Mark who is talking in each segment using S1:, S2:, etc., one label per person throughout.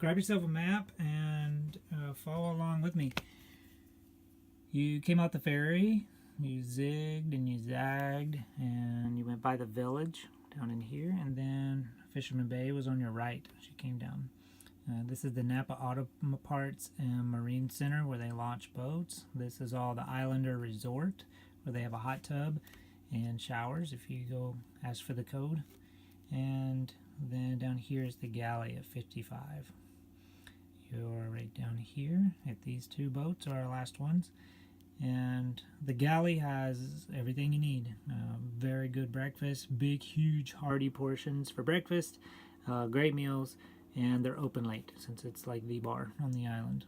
S1: grab yourself a map and follow along with me. You came out the ferry, you zigged and you zagged, and you went by the village down in here, and then Fisherman Bay was on your right as you came down. This is the Napa Auto Parts and Marine Center where they launch boats. This is all the Islander Resort where they have a hot tub and showers if you go ask for the code. And then down here is the galley at 55. You're right down here at these two boats are our last ones. And the galley has everything you need. Very good breakfast, big, huge, hearty portions for breakfast, great meals, and they're open late since it's like the bar on the island.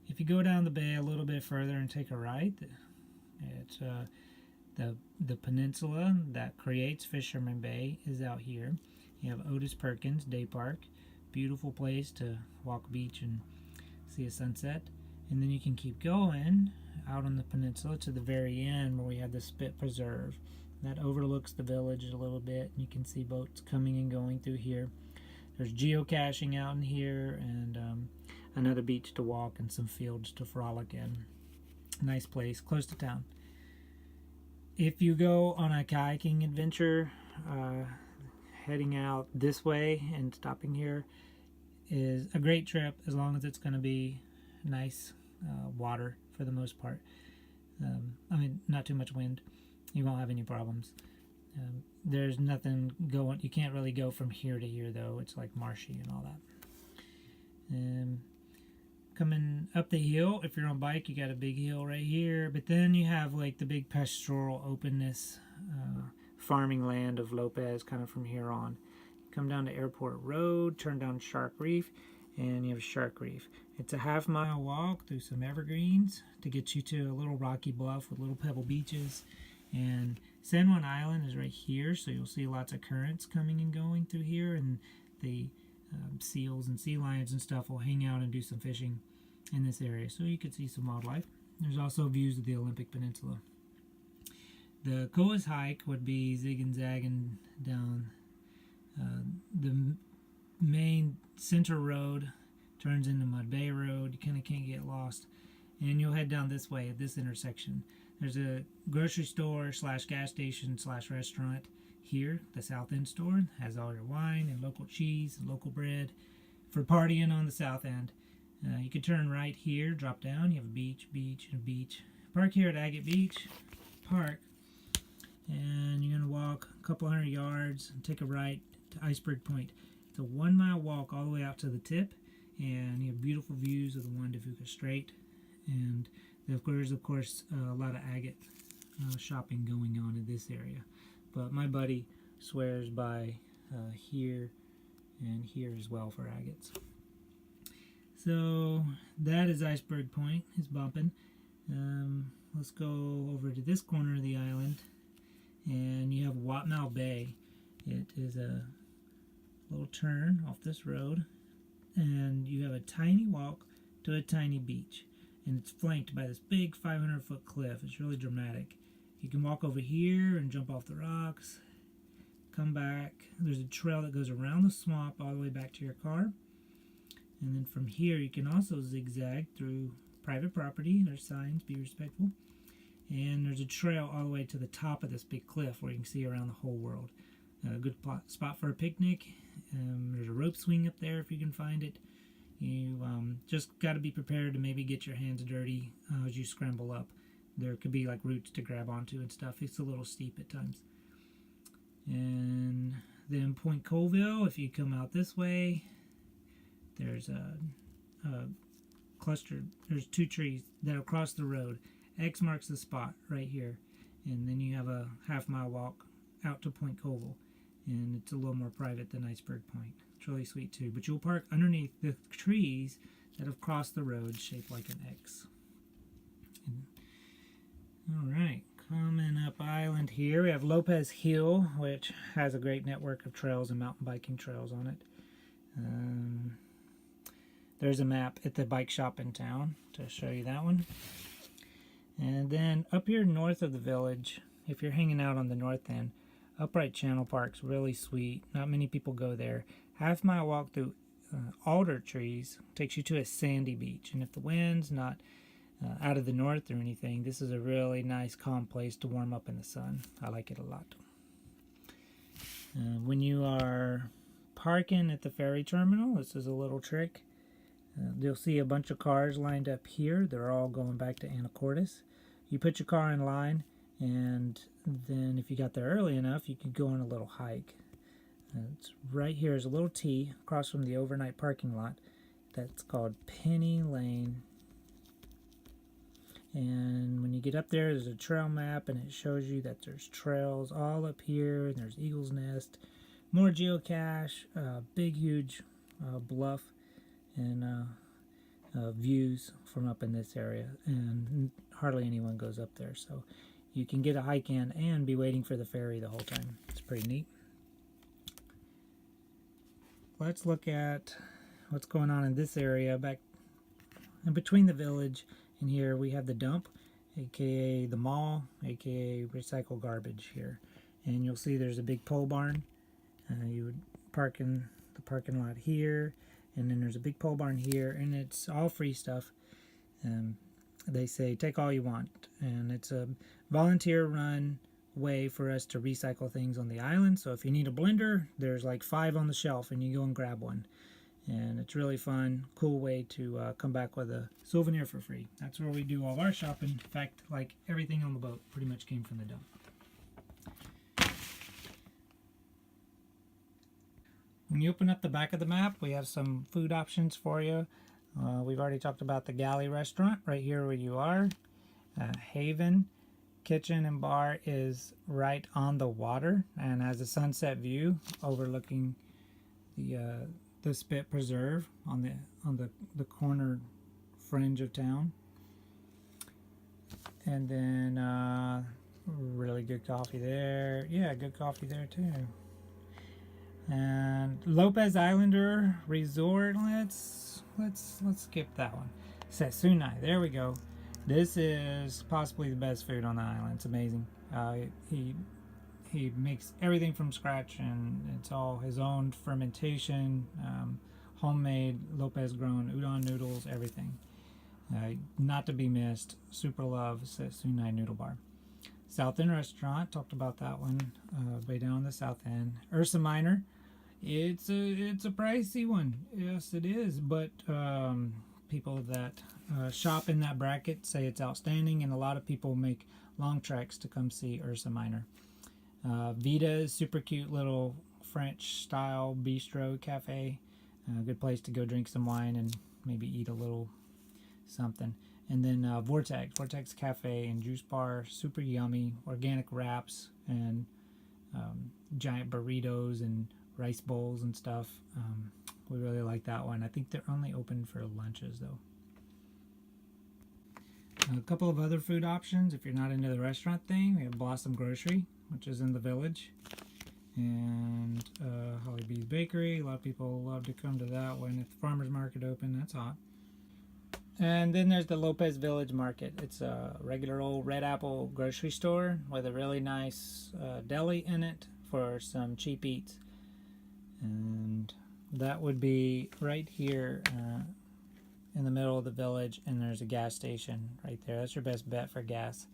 S1: If you go down the bay a little bit further and take a right, it's the peninsula that creates Fisherman Bay is out here. You have Otis Perkins Day Park, beautiful place to walk beach and see a sunset. And then you can keep going out on the peninsula to the very end where we have the Spit Preserve. That overlooks the village a little bit. You can see boats coming and going through here. There's geocaching out in here and another beach to walk and some fields to frolic in. Nice place, close to town. If you go on a kayaking adventure, heading out this way and stopping here is a great trip as long as it's going to be nice water for the most part. I mean, not too much wind. You won't have any problems. There's nothing going. You can't really go from here to here though. It's like marshy and all that. Coming up the hill, if you're on bike, you got a big hill right here. But then you have like the big pastoral openness, farming land of Lopez, kind of from here on. Come down to Airport Road, turn down Shark Reef, and you have Shark Reef. It's a half-mile walk through some evergreens to get you to a little rocky bluff with little pebble beaches. And San Juan Island is right here, so you'll see lots of currents coming and going through here, and the seals and sea lions and stuff will hang out and do some fishing in this area, so you could see some wildlife. There's also views of the Olympic Peninsula. The coolest hike would be zig and zagging down the main center road, turns into Mud Bay Road. You kind of can't get lost, and you'll head down this way at this intersection. There's a grocery store slash gas station slash restaurant here. The South End store has all your wine and local cheese and local bread for partying on the South End. You can turn right here, drop down. You have a beach, and a beach. Park here at Agate Beach Park, and you're going to walk a couple hundred yards and take a right to Iceberg Point. It's a 1 mile walk all the way out to the tip, and you have beautiful views of the Juan de Fuca Strait. And there's, of course, a lot of agate shopping going on in this area. But my buddy swears by here and here as well for agates. So that is Iceberg Point. It's bumping. Let's go over to this corner of the island, and you have Watmau Bay. It is a little turn off this road, and you have a tiny walk to a tiny beach, and it's flanked by this big 500-foot cliff. It's really dramatic. You can walk over here and jump off the rocks, come back. There's a trail that goes around the swamp all the way back to your car, and then from here you can also zigzag through private property. There's signs, be respectful, and there's a trail all the way to the top of this big cliff where you can see around the whole world. A good spot for a picnic. There's a rope swing up there if you can find it. You just got to be prepared to maybe get your hands dirty as you scramble up. There could be like roots to grab onto and stuff. It's a little steep at times. And then Point Colville, if you come out this way, there's a cluster. There's two trees that'll cross the road. X marks the spot right here. And then you have a half-mile walk out to Point Colville. And it's a little more private than Iceberg Point. It's really sweet too. But you'll park underneath the trees that have crossed the road shaped like an X. Alright, coming up island here, we have Lopez Hill, which has a great network of trails and mountain biking trails on it. There's a map at the bike shop in town to show you that one. And then up here north of the village, if you're hanging out on the north end, Upright Channel Park's really sweet. Not many people go there. Half-mile walk through alder trees takes you to a sandy beach. And if the wind's not out of the north or anything, this is a really nice calm place to warm up in the sun. I like it a lot. When you are parking at the ferry terminal, this is a little trick. You'll see a bunch of cars lined up here. They're all going back to Anacortes. You put your car in line, and then if you got there early enough, you could go on a little hike. It's right here is a little T across from the overnight parking lot. That's called Penny Lane. And when you get up there, there's a trail map, and it shows you that there's trails all up here, and there's Eagle's Nest, more geocache, big, huge bluff, and views from up in this area. And hardly anyone goes up there, so you can get a hike in and be waiting for the ferry the whole time. It's pretty neat. Let's look at what's going on in this area. Back in between the village and here, we have the dump, aka the mall, aka recycle garbage here. And you'll see there's a big pole barn. You would park in the parking lot here, and then there's a big pole barn here, and it's all free stuff. They say take all you want, and it's a volunteer run way for us to recycle things on the island. So if you need a blender, there's like 5 on the shelf, and you go and grab one. And it's really fun, cool way to come back with a souvenir for free. That's where we do all of our shopping. In fact, like everything on the boat pretty much came from the dump. When you open up the back of the map, we have some food options for you. We've already talked about the Galley restaurant right here where you are. Haven Kitchen and Bar is right on the water and has a sunset view overlooking the Spit Preserve on the corner fringe of town. And then really good coffee there. Yeah, good coffee there too. And Lopez Islander Resort. Let's skip that one. Setsuna. There we go. This is possibly the best food on the island. It's amazing. He makes everything from scratch, and it's all his own fermentation, homemade Lopez grown udon noodles, everything. Not to be missed. Super love Setsuna Noodle Bar. South End Restaurant, talked about that one, way down the south end. Ursa Minor, it's a pricey one. Yes, it is, but people that shop in that bracket say it's outstanding, and a lot of people make long treks to come see Ursa Minor. Vita is super cute little French style bistro cafe. Good place to go drink some wine and maybe eat a little something. And then Vortex Cafe and Juice Bar, super yummy, organic wraps and giant burritos and rice bowls and stuff. We really like that one. I think they're only open for lunches though. A couple of other food options if you're not into the restaurant thing. We have Blossom Grocery, which is in the village, and Holly B's Bakery. A lot of people love to come to that one. If the farmer's market open, that's hot. And then there's the Lopez Village Market. It's a regular old Red Apple grocery store with a really nice deli in it for some cheap eats. And that would be right here in the middle of the village, and there's a gas station right there. That's your best bet for gas.